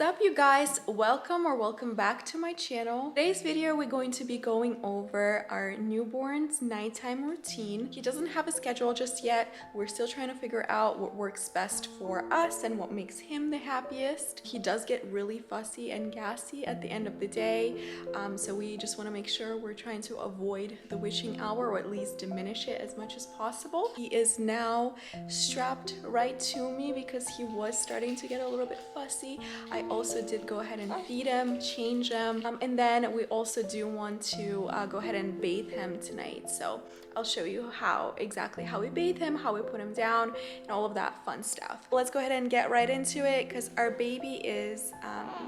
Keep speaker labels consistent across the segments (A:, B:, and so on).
A: What is up, you guys? Welcome back to my channel. Today's video we're going to be going over our newborn's nighttime routine. He doesn't have a schedule just yet. We're still trying to figure out what works best for us and what makes him the happiest. He does get really fussy and gassy at the end of the day, so we just want to make sure we're trying to avoid the witching hour, or at least diminish it as much as possible. He is now strapped right to me because he was starting to get a little bit fussy. I also did go ahead and feed him, change him, and then we also do want to go ahead and bathe him tonight. So I'll show you exactly how we bathe him, how we put him down, and all of that fun stuff. Let's go ahead and get right into it because our baby is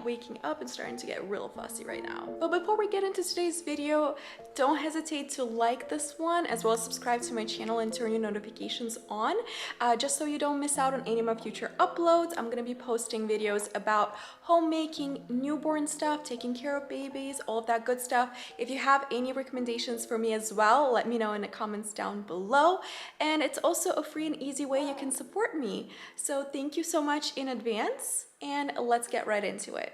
A: waking up and starting to get real fussy right now. But before we get into today's video, don't hesitate to like this one as well as subscribe to my channel and turn your notifications on just so you don't miss out on any of my future uploads. I'm gonna be posting videos about homemaking, newborn stuff, taking care of babies, all of that good stuff. If you have any recommendations for me as well, let me know in the comments down below. And it's also a free and easy way you can support me. So thank you so much in advance, and let's get right into it.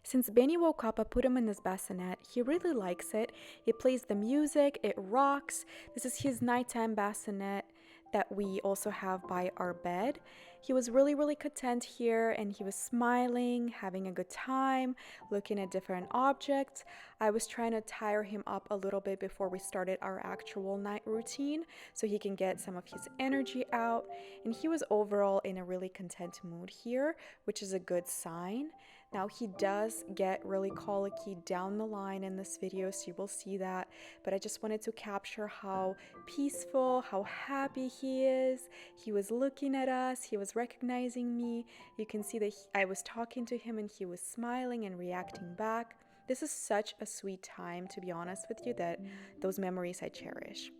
A: Since Benny woke up, I put him in this bassinet. He really likes it. He plays the music, it rocks. This is his nighttime bassinet that we also have by our bed. He was really content here, and he was smiling, having a good time, looking at different objects. I was trying to tire him up a little bit before we started our actual night routine so he can get some of his energy out, and he was overall in a really content mood here, which is a good sign. Now he does get really colicky down the line in this video, so you will see that, but I just wanted to capture how peaceful, how happy he is. He was looking at us, he was recognizing me. You can see that I was talking to him and he was smiling and reacting back. This is such a sweet time, to be honest with you, that those memories I cherish.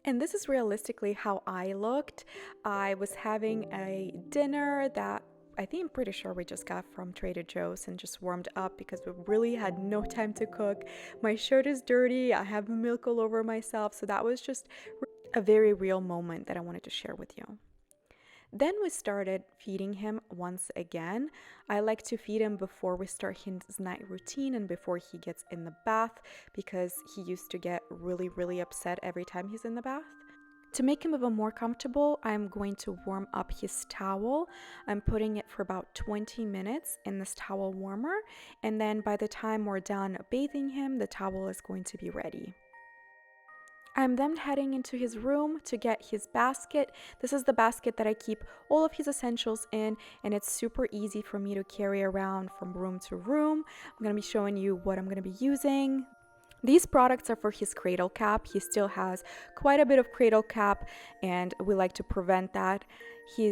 A: And this is realistically how I looked. I was having a dinner that I'm pretty sure we just got from Trader Joe's and just warmed up because we really had no time to cook. My shirt is dirty, I have milk all over myself, so that was just a very real moment that I wanted to share with you. Then we started feeding him once again. I like to feed him before we start his night routine and before he gets in the bath because he used to get really upset every time he's in the bath. To make him even more comfortable, I'm going to warm up his towel. I'm putting it for about 20 minutes in this towel warmer, and then by the time we're done bathing him, the towel is going to be ready. I'm then heading into his room to get his basket. This is the basket that I keep all of his essentials in, and it's super easy for me to carry around from room to room. I'm going to be showing you what I'm going to be using. These products are for his cradle cap. He still has quite a bit of cradle cap, and we like to prevent that.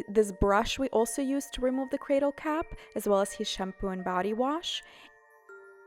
A: This brush we also use to remove the cradle cap, as well as his shampoo and body wash.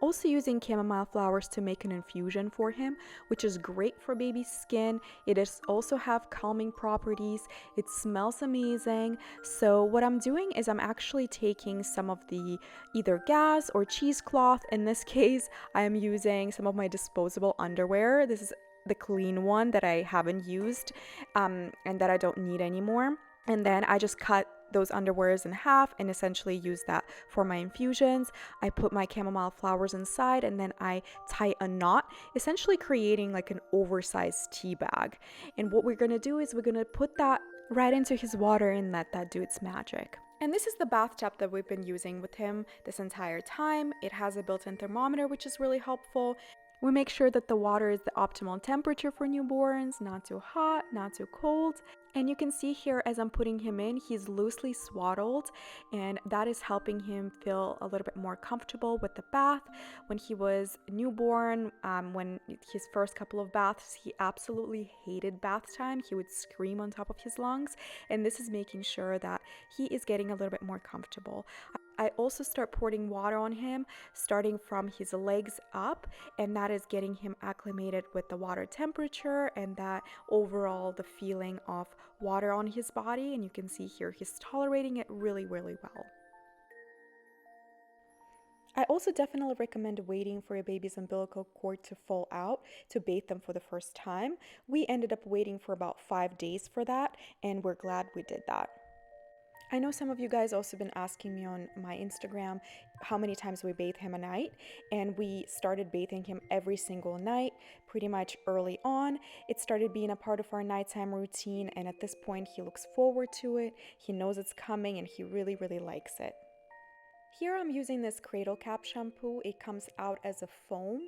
A: Also using chamomile flowers to make an infusion for him, which is great for baby's skin. It does also have calming properties. It smells amazing. So what I'm doing is I'm actually taking some of the either gauze or cheesecloth. In this case, I am using some of my disposable underwear. This is the clean one that I haven't used and that I don't need anymore. And then I just cut those underwears in half and essentially use that for my infusions. I put my chamomile flowers inside, and then I tie a knot, essentially creating like an oversized tea bag. And what we're gonna do is we're gonna put that right into his water and let that do its magic. And this is the bathtub that we've been using with him this entire time. It has a built-in thermometer, which is really helpful. We make sure that the water is the optimal temperature for newborns, not too hot, not too cold. And you can see here as I'm putting him in, he's loosely swaddled, and that is helping him feel a little bit more comfortable with the bath. When he was newborn, when his first couple of baths, he absolutely hated bath time. He would scream on top of his lungs, and this is making sure that he is getting a little bit more comfortable. I also start pouring water on him, starting from his legs up, and that is getting him acclimated with the water temperature and that overall the feeling of water on his body. And you can see here he's tolerating it really well. I also definitely recommend waiting for your baby's umbilical cord to fall out to bathe them for the first time. We ended up waiting for about 5 days for that, and we're glad we did that. I know some of you guys also been asking me on my Instagram how many times we bathe him a night, and we started bathing him every single night pretty much early on. It started being a part of our nighttime routine, and at this point he looks forward to it. He knows it's coming and he really, really likes it. Here I'm using this Cradle Cap shampoo. It comes out as a foam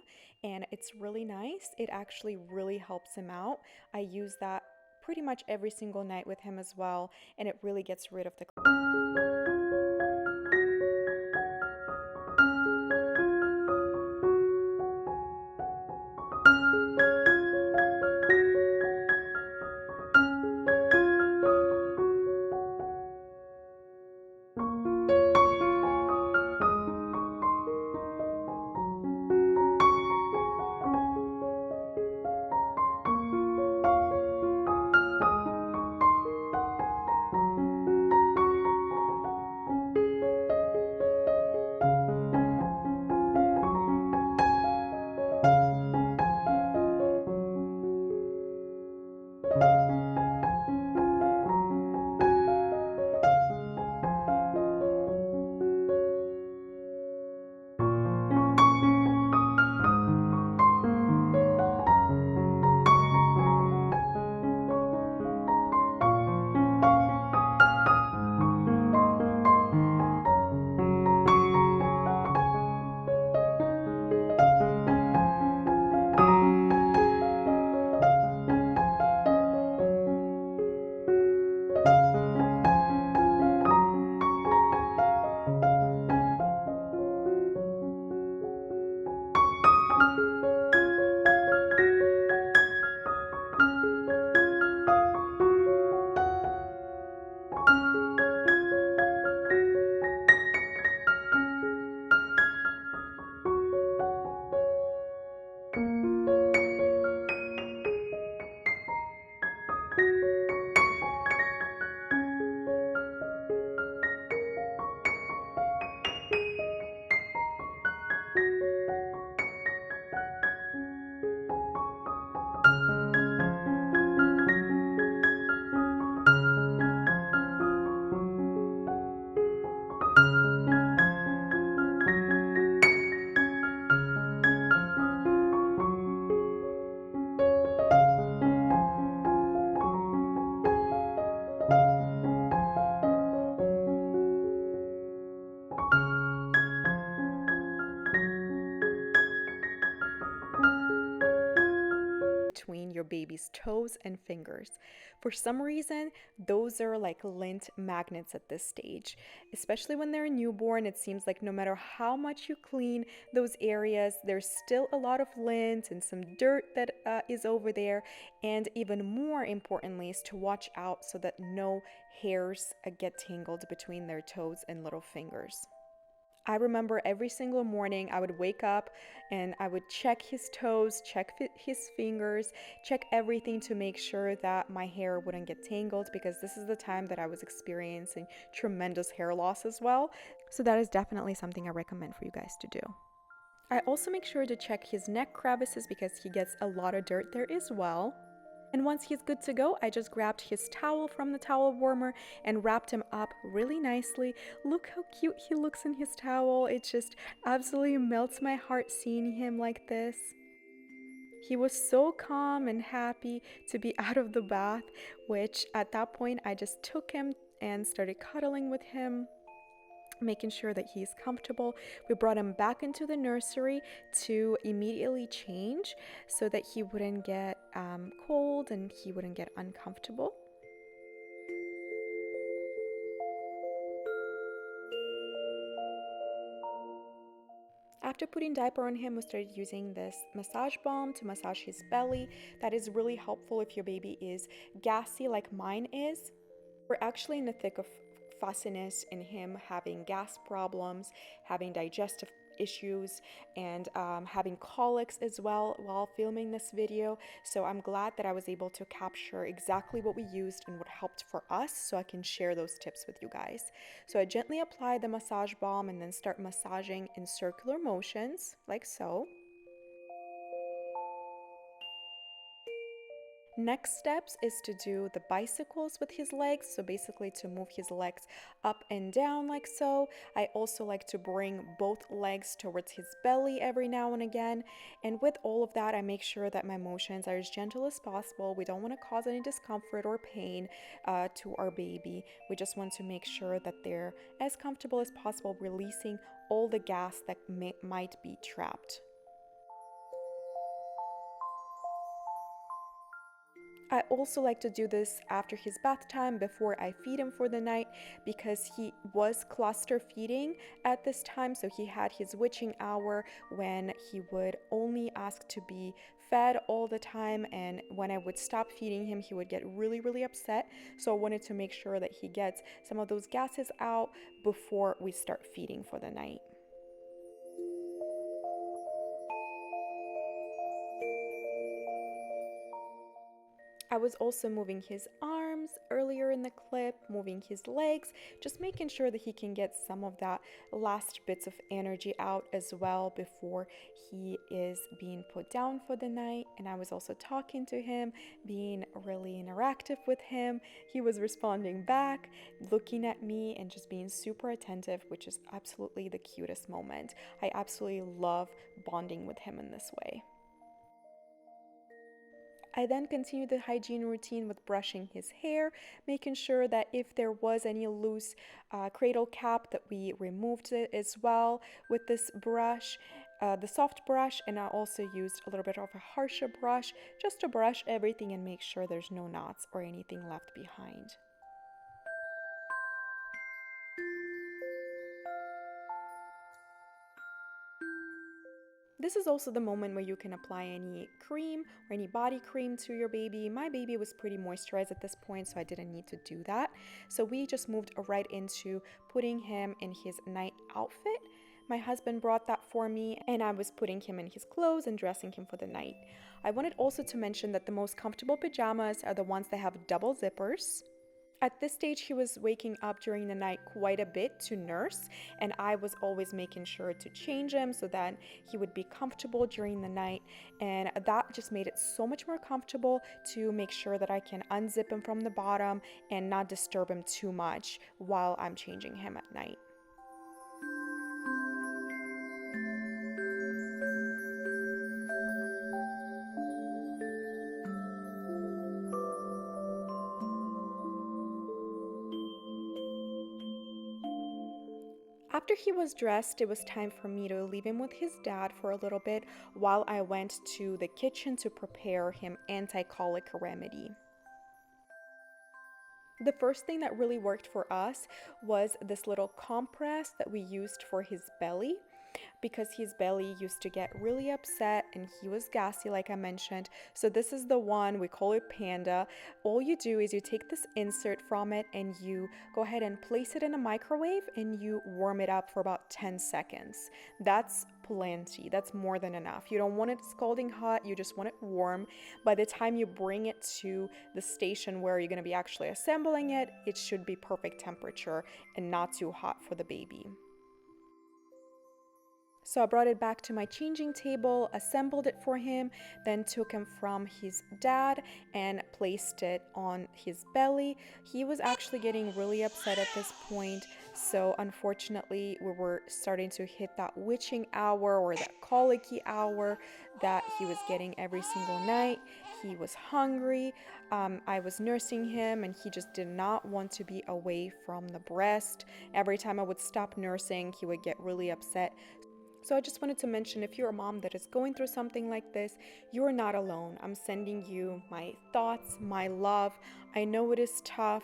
A: and it's really nice. It actually really helps him out. I use that pretty much every single night with him as well, and it really gets rid of the between your baby's toes and fingers. For some reason, those are like lint magnets at this stage. Especially when they're newborn, it seems like no matter how much you clean those areas, there's still a lot of lint and some dirt that is over there. And even more importantly is to watch out so that no hairs get tangled between their toes and little fingers. I remember every single morning I would wake up and I would check his toes, check his fingers, check everything to make sure that my hair wouldn't get tangled, because this is the time that I was experiencing tremendous hair loss as well. So that is definitely something I recommend for you guys to do. I also make sure to check his neck crevices because he gets a lot of dirt there as well. And once he's good to go, I just grabbed his towel from the towel warmer and wrapped him up really nicely. Look how cute he looks in his towel. It just absolutely melts my heart seeing him like this. He was so calm and happy to be out of the bath, which at that point I just took him and started cuddling with him, making sure that he's comfortable. We brought him back into the nursery to immediately change so that he wouldn't get cold and he wouldn't get uncomfortable. After putting diaper on him, we started using this massage balm to massage his belly. That is really helpful if your baby is gassy like mine is. We're actually in the thick of fussiness in him having gas problems, having digestive issues and having colics as well while filming this video. So I'm glad that I was able to capture exactly what we used and what helped for us, so I can share those tips with you guys. So I gently apply the massage balm and then start massaging in circular motions, like so. Next steps is to do the bicycles with his legs, so basically to move his legs up and down like so. I also like to bring both legs towards his belly every now and again, and with all of that I make sure that my motions are as gentle as possible. We don't want to cause any discomfort or pain to our baby. We just want to make sure that they're as comfortable as possible, releasing all the gas that might be trapped. I also like to do this after his bath time before I feed him for the night, because he was cluster feeding at this time. So he had his witching hour when he would only ask to be fed all the time, and when I would stop feeding him he would get really upset. So I wanted to make sure that he gets some of those gases out before we start feeding for the night. I was also moving his arms earlier in the clip, moving his legs, just making sure that he can get some of that last bits of energy out as well before he is being put down for the night. And I was also talking to him, being really interactive with him. He was responding back, looking at me, and just being super attentive, which is absolutely the cutest moment. I absolutely love bonding with him in this way. I then continued the hygiene routine with brushing his hair, making sure that if there was any loose cradle cap that we removed it as well with this brush, the soft brush, and I also used a little bit of a harsher brush just to brush everything and make sure there's no knots or anything left behind. This is also the moment where you can apply any cream or any body cream to your baby. My baby was pretty moisturized at this point, so I didn't need to do that. So we just moved right into putting him in his night outfit. My husband brought that for me, and I was putting him in his clothes and dressing him for the night. I wanted also to mention that the most comfortable pajamas are the ones that have double zippers. At this stage, he was waking up during the night quite a bit to nurse, and I was always making sure to change him so that he would be comfortable during the night, and that just made it so much more comfortable to make sure that I can unzip him from the bottom and not disturb him too much while I'm changing him at night. After he was dressed, it was time for me to leave him with his dad for a little bit while I went to the kitchen to prepare him anti-colic remedy. The first thing that really worked for us was this little compress that we used for his belly, because his belly used to get really upset and he was gassy, like I mentioned. So this is the one, we call it Panda. All you do is you take this insert from it and you go ahead and place it in a microwave and you warm it up for about 10 seconds. That's plenty. That's more than enough. You don't want it scalding hot, you just want it warm. By the time you bring it to the station where you're going to be actually assembling it, it should be perfect temperature and not too hot for the baby. So I brought it back to my changing table, assembled it for him, then took him from his dad and placed it on his belly. He was actually getting really upset at this point, so unfortunately we were starting to hit that witching hour or that colicky hour that he was getting every single night. He was hungry. I was nursing him and he just did not want to be away from the breast. Every time I would stop nursing, he would get really upset. So I just wanted to mention, if you're a mom that is going through something like this, you're not alone. I'm sending you my thoughts, my love. I know it is tough,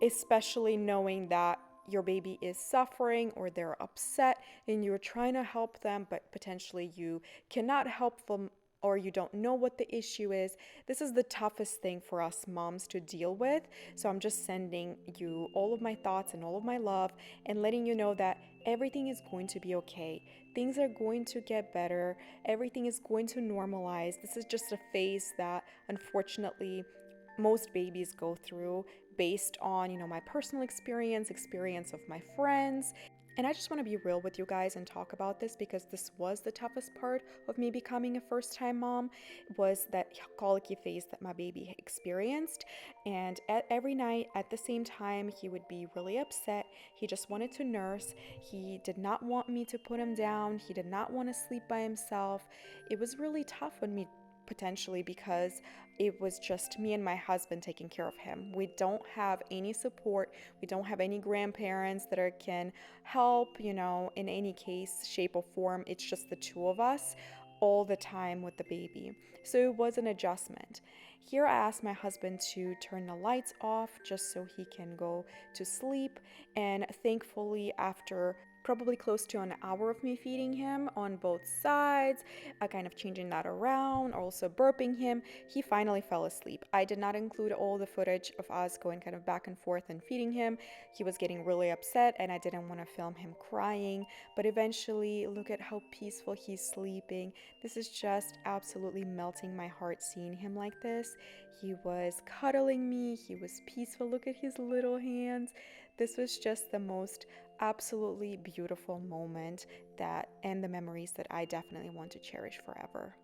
A: especially knowing that your baby is suffering or they're upset and you're trying to help them, but potentially you cannot help them or you don't know what the issue is. This is the toughest thing for us moms to deal with. So I'm just sending you all of my thoughts and all of my love and letting you know that everything is going to be okay. Things are going to get better. Everything is going to normalize. This is just a phase that unfortunately most babies go through based on, my personal experience of my friends. And I just want to be real with you guys and talk about this because this was the toughest part of me becoming a first-time mom, was that colicky phase that my baby experienced. And every night at the same time, he would be really upset. He just wanted to nurse. He did not want me to put him down. He did not want to sleep by himself. It was really tough on me potentially because it was just me and my husband taking care of him. We don't have any support. We don't have any grandparents that can help, in any case, shape, or form. It's just the two of us all the time with the baby. So it was an adjustment. Here I asked my husband to turn the lights off just so he can go to sleep. And thankfully, after probably close to an hour of me feeding him on both sides, kind of changing that around, also burping him, he finally fell asleep. I did not include all the footage of us going kind of back and forth and feeding him. He was getting really upset and I didn't want to film him crying, but eventually look at how peaceful he's sleeping. This is just absolutely melting my heart seeing him like this. He was cuddling me, he was peaceful. Look at his little hands. This was just the most absolutely beautiful moment and the memories that I definitely want to cherish forever.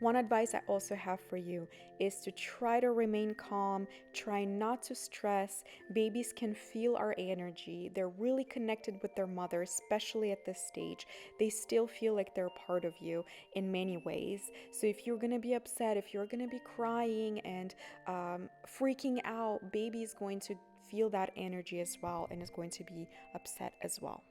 A: One advice I also have for you is to try to remain calm, try not to stress. Babies can feel our energy. They're really connected with their mother, especially at this stage. They still feel like they're part of you in many ways. So if you're going to be upset, if you're going to be crying and freaking out, baby is going to feel that energy as well and is going to be upset as well.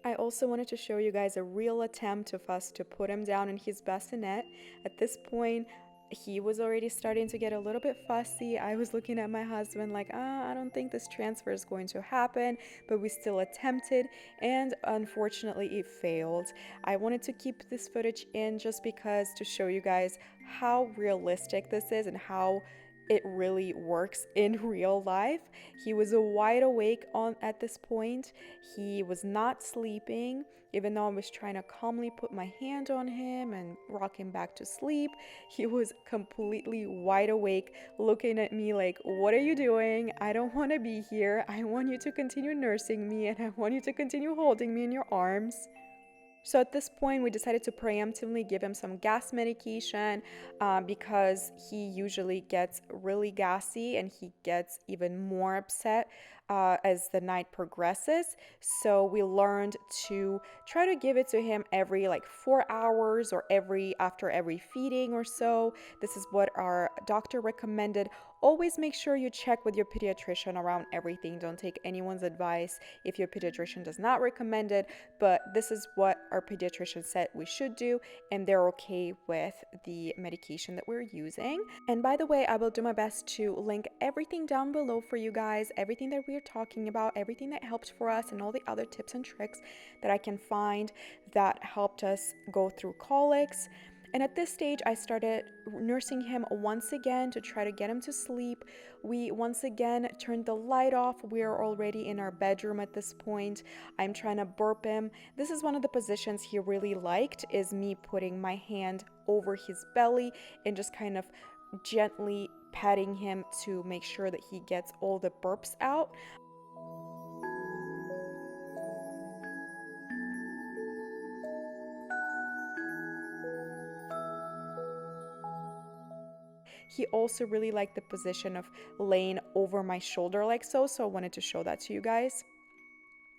A: I also wanted to show you guys a real attempt of us to put him down in his bassinet. At this point, he was already starting to get a little bit fussy. I was looking at my husband like, I don't think this transfer is going to happen, but we still attempted, and unfortunately it failed. I wanted to keep this footage in just because to show you guys how realistic this is and how it really works in real life. He was wide awake at this point. He was not sleeping, even though I was trying to calmly put my hand on him and rock him back to sleep. He was completely wide awake, looking at me like, what are you doing? I don't want to be here. I want you to continue nursing me and I want you to continue holding me in your arms. So at this point, we decided to preemptively give him some gas medication because he usually gets really gassy and he gets even more upset as the night progresses. So we learned to try to give it to him every 4 hours or after every feeding or so. This is what our doctor recommended. Always make sure you check with your pediatrician around everything. Don't take anyone's advice if your pediatrician does not recommend it, but this is what our pediatrician said we should do, and they're okay with the medication that we're using. And by the way, I will do my best to link everything down below for you guys, everything that we're talking about, everything that helped for us, and all the other tips and tricks that I can find that helped us go through colics. And at this stage, I started nursing him once again to try to get him to sleep. We once again turned the light off. We're already in our bedroom at this point. I'm trying to burp him. This is one of the positions he really liked, is me putting my hand over his belly and just kind of gently patting him to make sure that he gets all the burps out. He also really liked the position of laying over my shoulder like so I wanted to show that to you guys.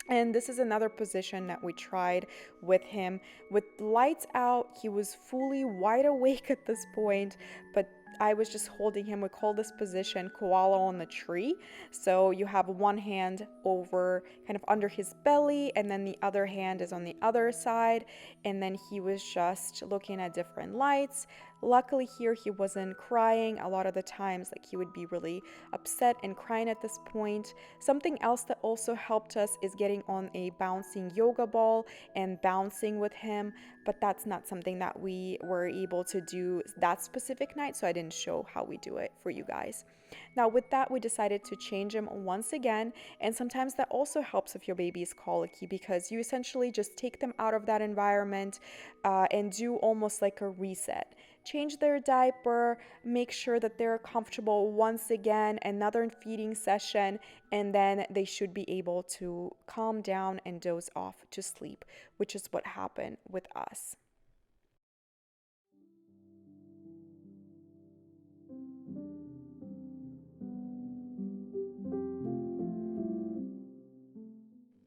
A: And this is another position that we tried with him. With lights out, he was fully wide awake at this point, but I was just holding him. We call this position koala on the tree. So you have one hand over kind of under his belly, and then the other hand is on the other side. And then he was just looking at different lights. Luckily here he wasn't crying. A lot of the times like he would be really upset and crying at this point. Something else that also helped us is getting on a bouncing yoga ball and bouncing with him, but that's not something that we were able to do that specific night, so I didn't show how we do it for you guys. Now with that, we decided to change him once again, and sometimes that also helps if your baby is colicky, because you essentially just take them out of that environment and do almost like a reset. Change their diaper, make sure that they're comfortable once again, another feeding session, and then they should be able to calm down and doze off to sleep, which is what happened with us.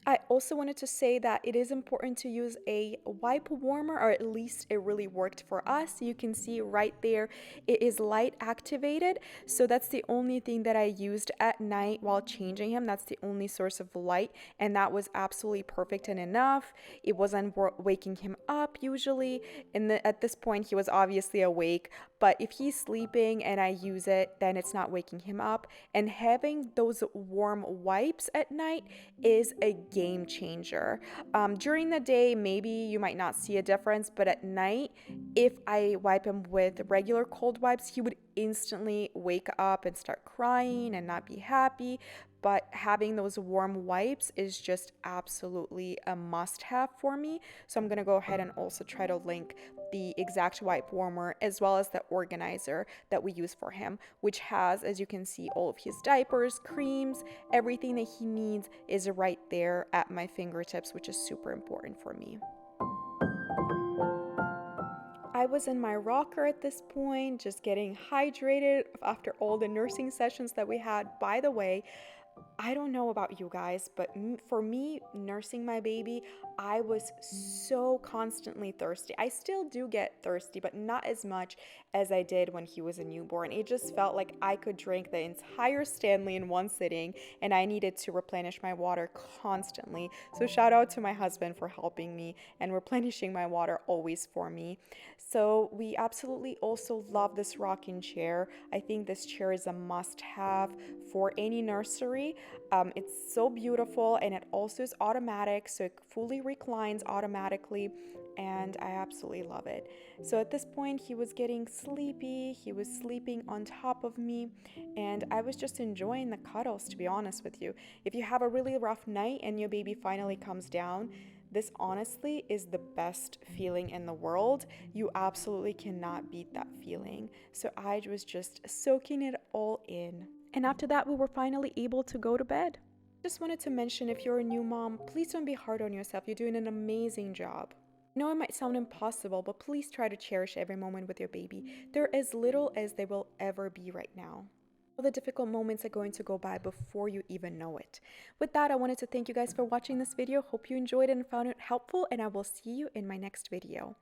A: I also wanted to say that it is important to use a wipe warmer, or at least it really worked for us. You can see right there, it is light activated. So that's the only thing that I used at night while changing him. That's the only source of light, and that was absolutely perfect and enough. It wasn't waking him up usually. At this point, he was obviously awake, but if he's sleeping and I use it, then it's not waking him up. And having those warm wipes at night is a game changer. During the day, maybe you might not see a difference, but at night, if I wipe him with regular cold wipes, he would instantly wake up and start crying and not be happy. But having those warm wipes is just absolutely a must have for me. So I'm gonna go ahead and also try to link the exact wipe warmer as well as the organizer that we use for him, which has, as you can see, all of his diapers, creams, everything that he needs is right there at my fingertips, which is super important for me. I was in my rocker at this point, just getting hydrated after all the nursing sessions that we had. By the way, I don't know about you guys, but for me, nursing my baby, I was so constantly thirsty. I still do get thirsty, but not as much as I did when he was a newborn. It just felt like I could drink the entire Stanley in one sitting, and I needed to replenish my water constantly. So shout out to my husband for helping me and replenishing my water always for me. So we absolutely also love this rocking chair. I think this chair is a must-have for any nursery. It's so beautiful, and it also is automatic, so it fully reclines automatically, and I absolutely love it. So at this point, he was getting sleepy. He was sleeping on top of me, and I was just enjoying the cuddles, to be honest with you. If you have a really rough night and your baby finally comes down, this honestly is the best feeling in the world. You absolutely cannot beat that feeling. So I was just soaking it all in. And after that, we were finally able to go to bed. Just wanted to mention, if you're a new mom, please don't be hard on yourself. You're doing an amazing job. I know it might sound impossible, but please try to cherish every moment with your baby. They're as little as they will ever be right now. All the difficult moments are going to go by before you even know it. With that, I wanted to thank you guys for watching this video. Hope you enjoyed it and found it helpful, and I will see you in my next video.